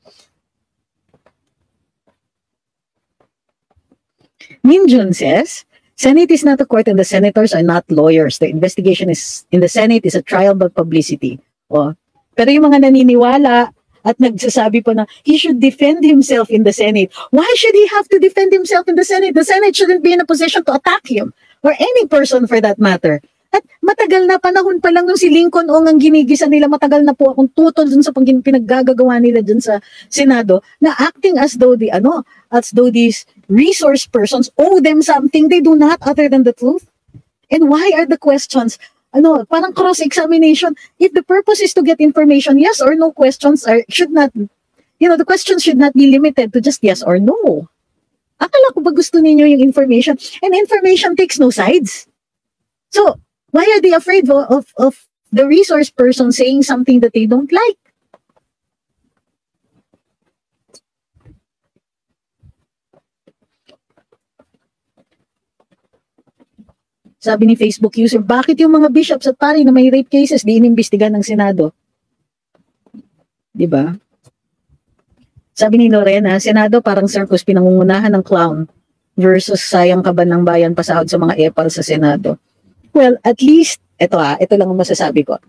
Minjun says, Senate is not a court and the senators are not lawyers. The investigation is in the Senate is a trial by publicity. Oh. Pero yung mga naniniwala at nagsasabi po na he should defend himself in the Senate. Why should he have to defend himself in the Senate? The Senate shouldn't be in a position to attack him or any person for that matter. At matagal na panahon pa lang nung si Lincoln Ong ang ginigisa nila, matagal na po akong tutol dun sa pinaggagawa nila dun sa Senado na acting as though these resource persons owe them something they do not other than the truth. And why are the questions, parang cross-examination? If the purpose is to get information, yes or no questions should not, the questions should not be limited to just yes or no. Akala ko ba gusto ninyo yung information? And information takes no sides. So, why are they afraid of the resource person saying something that they don't like? Sabi ni Facebook user, bakit yung mga bishops at pari na may rape cases di inimbestigahan ng Senado? Diba? Sabi ni Lorena, Senado parang circus, pinangungunahan ng clown versus sayang kaban ng bayan pasahod sa mga epal sa Senado. Well, at least, ito lang ang masasabi ko.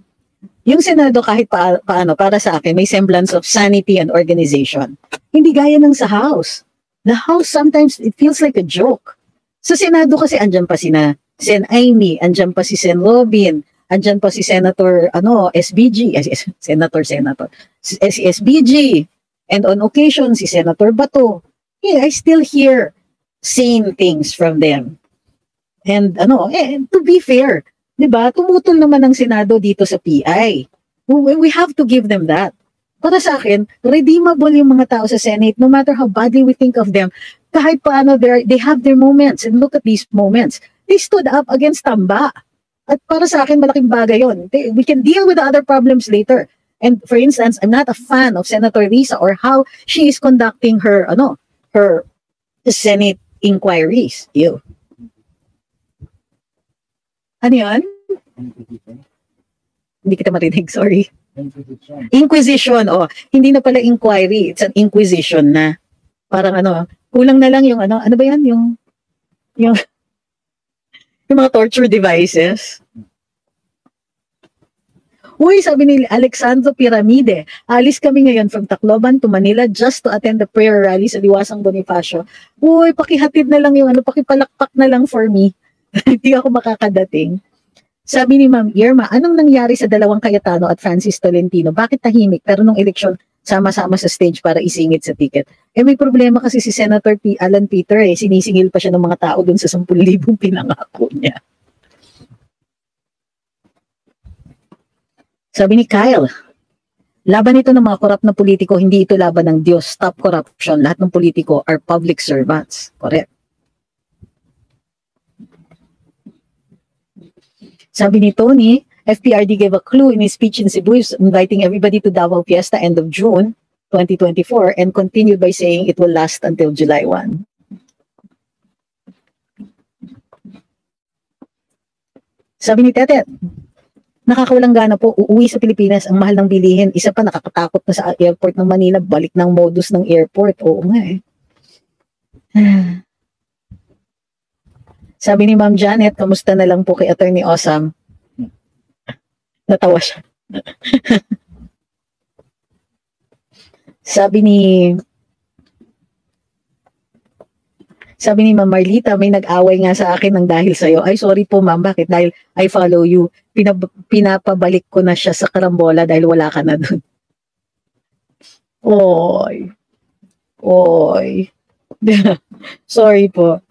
Yung Senado kahit paano, para sa akin, may semblance of sanity and organization. Hindi gaya ng sa House. The House sometimes, it feels like a joke. Sa Senado kasi andyan pa sina Sen Amy, andyan pa si Sen Robin, andyan pa si Senator, SBG, si SBG, and on occasion, si Senator Bato. Yeah, I still hear sane things from them. And to be fair, 'di ba? Tumutol naman ang Senado dito sa PI. We have to give them that. Para sa akin, redeemable yung mga tao sa Senate no matter how badly we think of them. Kahit paano they have their moments, and look at these moments. They stood up against Tamba. At para sa akin, malaking bagay yun. We can deal with the other problems later. And for instance, I'm not a fan of Senator Risa or how she is conducting her Senate inquiries. Ew. Ano yun? Hindi kita marinig, sorry. Inquisition, hindi na pala inquiry, it's an inquisition na. Parang kulang na lang yung ano ba yan? Yung Yung mga torture devices. Uy, sabi ni Alexandro Piramide, alis kami ngayon from Tacloban to Manila just to attend the prayer rally sa Diwasang Bonifacio. Uy, pakihatid na lang yung pakipalakpak na lang for me. Hindi ako makakadating. Sabi ni Ma'am Irma, anong nangyari sa dalawang Cayetano at Francis Tolentino? Bakit tahimik? Pero nung eleksyon, sama-sama sa stage para isingit sa ticket. May problema kasi si Senator Alan Peter sinisingil pa siya ng mga tao dun sa 10,000 pinangako niya. Sabi ni Kyle, laban ito ng mga korap na politiko, hindi ito laban ng Diyos. Stop corruption. Lahat ng politiko are public servants. Correct. Sabi ni Tony, FPRD gave a clue in his speech in Cebu, inviting everybody to Davao Fiesta end of June 2024 and continued by saying it will last until July 1. Sabi ni Tetet, nakakawalang gana po, uuwi sa Pilipinas, ang mahal ng bilihin. Isa pa, nakakatakot na sa airport ng Manila, balik ng modus ng airport. Oo nga Sabi ni Ma'am Janet, kamusta na lang po kay Attorney Osam? Natawa siya. Sabi ni Ma'am Marlita, may nag-away nga sa akin ng dahil sa'yo. Ay, sorry po ma'am, bakit? Dahil I follow you. Pinapabalik ko na siya sa karambola dahil wala ka na dun. Oy. Sorry po.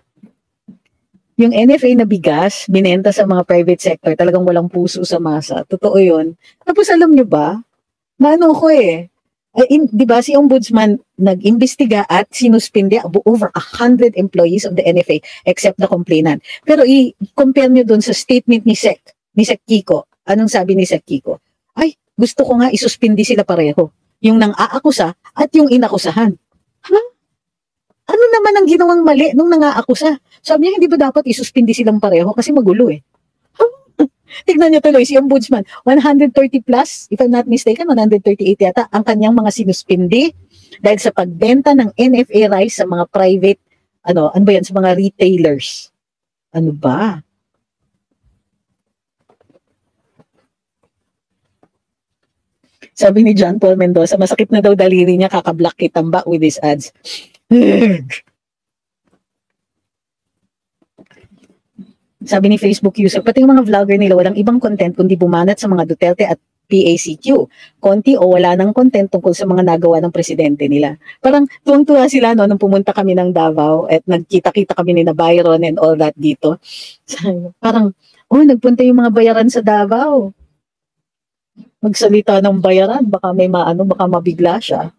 Yung NFA na bigas, binenta sa mga private sector, talagang walang puso sa masa. Totoo yun. Tapos alam nyo ba, di ba si Ombudsman nag-imbestiga at sinuspindi over 100 employees of the NFA except the complainant. Pero i-compare nyo dun sa statement ni Sec Kiko. Anong sabi ni Sec Kiko? Ay, gusto ko nga isuspindi sila pareho. Yung nang aakusa at yung inakusahan. Ano naman ang ginawang mali nung nang-aakusa? Sabi niya, hindi ba dapat isuspindi silang pareho kasi magulo Tignan niyo tuloy, si Ombudsman, 130 plus, if I'm not mistaken, 138 yata, ang kanyang mga sinuspindi dahil sa pagbenta ng NFA rice sa mga private, ano ba yan, sa mga retailers. Ano ba? Sabi ni John Paul Mendoza, masakit na daw daliri niya, kakablock kitamba with his ads. Sabi ni Facebook user, pati yung mga vlogger nila walang ibang content kundi bumanat sa mga Duterte at PACQ. Konti o wala ng content tungkol sa mga nagawa ng presidente nila. Parang tuwang-tuwa sila nung pumunta kami ng Davao at nagkita-kita kami ni na Byron and all that dito. Parang, nagpunta yung mga bayaran sa Davao. Magsalita ng bayaran, baka may baka mabigla siya.